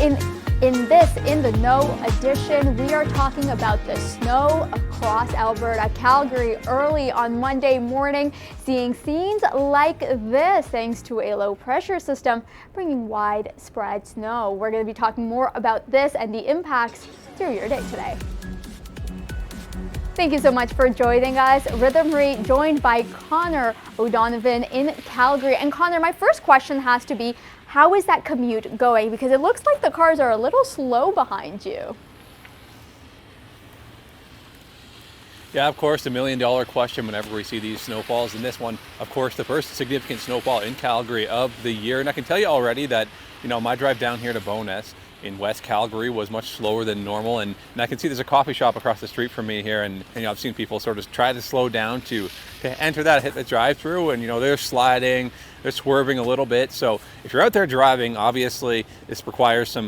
In the Know edition, we are talking about the snow across Alberta. Calgary early on Monday morning, seeing scenes like this thanks to a low pressure system bringing widespread snow. We're going to be talking more about this and the impacts through your day today. Thank you so much for joining us. Rhytym Reet joined by Connor O'Donovan in Calgary. And Connor, my first question has to be, how is that commute going? Because it looks like the cars are a little slow behind you. Yeah, of course, the million-dollar question whenever we see these snowfalls. And this one, of course, the first significant snowfall in Calgary of the year. And I can tell you already that, my drive down here to Bowness in West Calgary was much slower than normal. And I can see there's a coffee shop across the street from me here. And I've seen people sort of try to slow down to enter that, hit the drive-through. And, they're sliding, they're swerving a little bit. So if you're out there driving, obviously this requires some,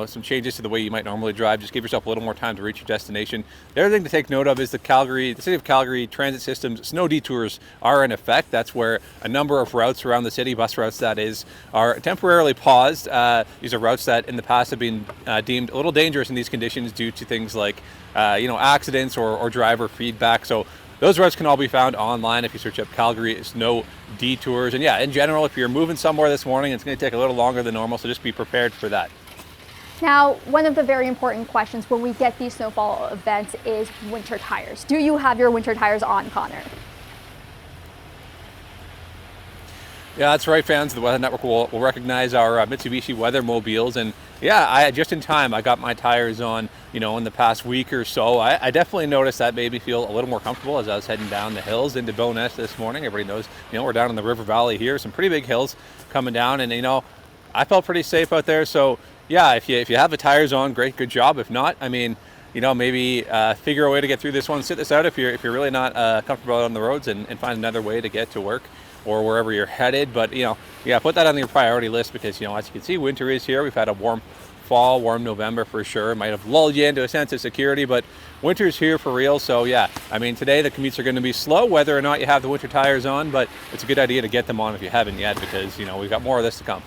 some changes to the way you might normally drive. Just give yourself a little more time to reach your destination. The other thing to take note of is the City of Calgary transit system's snow detours are in effect. That's where a number of routes around the city, bus routes that is, are temporarily paused. These are routes that in the past have been deemed a little dangerous in these conditions due to things like, accidents or driver feedback. So those routes can all be found online if you search up Calgary Snow Detours. And yeah, in general, if you're moving somewhere this morning, it's going to take a little longer than normal, so just be prepared for that. Now, one of the very important questions when we get these snowfall events is winter tires. Do you have your winter tires on, Connor? Yeah, that's right, fans. The Weather Network will recognize our Mitsubishi weather mobiles. And yeah, just in time, I got my tires on, in the past week or so. I definitely noticed that made me feel a little more comfortable as I was heading down the hills into Bowness this morning. Everybody knows, we're down in the river valley here, some pretty big hills coming down. And, I felt pretty safe out there. So yeah, if you have the tires on, great, good job. If not, maybe figure a way to get through this one. Sit this out if you're really not comfortable out on the roads and find another way to get to work or wherever you're headed. But, put that on your priority list because, as you can see, winter is here. We've had a warm fall, warm November for sure. It might have lulled you into a sense of security, but winter's here for real. So yeah, today the commutes are going to be slow, whether or not you have the winter tires on, but it's a good idea to get them on if you haven't yet because, we've got more of this to come.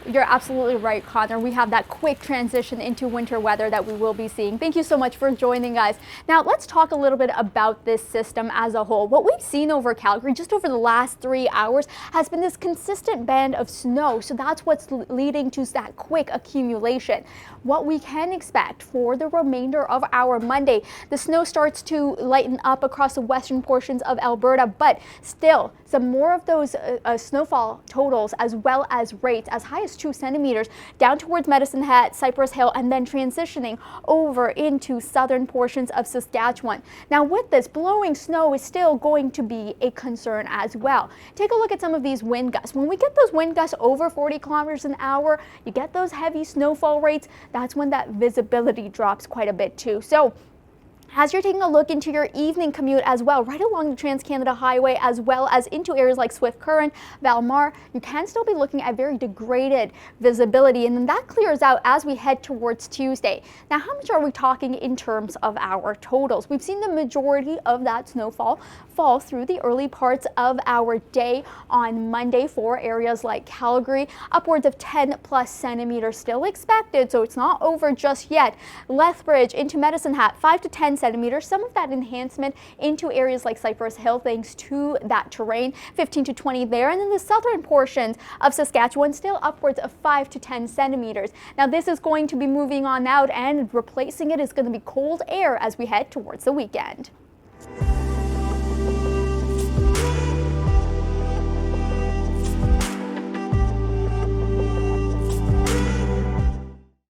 You're absolutely right, Connor. We have that quick transition into winter weather that we will be seeing. Thank you so much for joining us. Now, let's talk a little bit about this system as a whole. What we've seen over Calgary just over the last 3 hours has been this consistent band of snow. So that's what's leading to that quick accumulation. What we can expect for the remainder of our Monday, the snow starts to lighten up across the western portions of Alberta, but still some more of those snowfall totals as well as rates as high as 2 centimeters down towards Medicine Hat, Cypress Hill, and then transitioning over into southern portions of Saskatchewan. Now with this, blowing snow is still going to be a concern as well. Take a look at some of these wind gusts. When we get those wind gusts over 40 kilometers an hour, you get those heavy snowfall rates, that's when that visibility drops quite a bit too. So as you're taking a look into your evening commute as well, right along the Trans-Canada Highway as well as into areas like Swift Current, Valmar, you can still be looking at very degraded visibility, and then that clears out as we head towards Tuesday. Now, how much are we talking in terms of our totals? We've seen the majority of that snowfall fall through the early parts of our day on Monday for areas like Calgary. Upwards of 10 plus centimeters still expected, so it's not over just yet. Lethbridge into Medicine Hat, 5 to 10 centimeters. Some of that enhancement into areas like Cypress Hill thanks to that terrain, 15 to 20 there. And then the southern portions of Saskatchewan still upwards of 5 to 10 centimeters. Now this is going to be moving on out, and replacing it is going to be cold air as we head towards the weekend.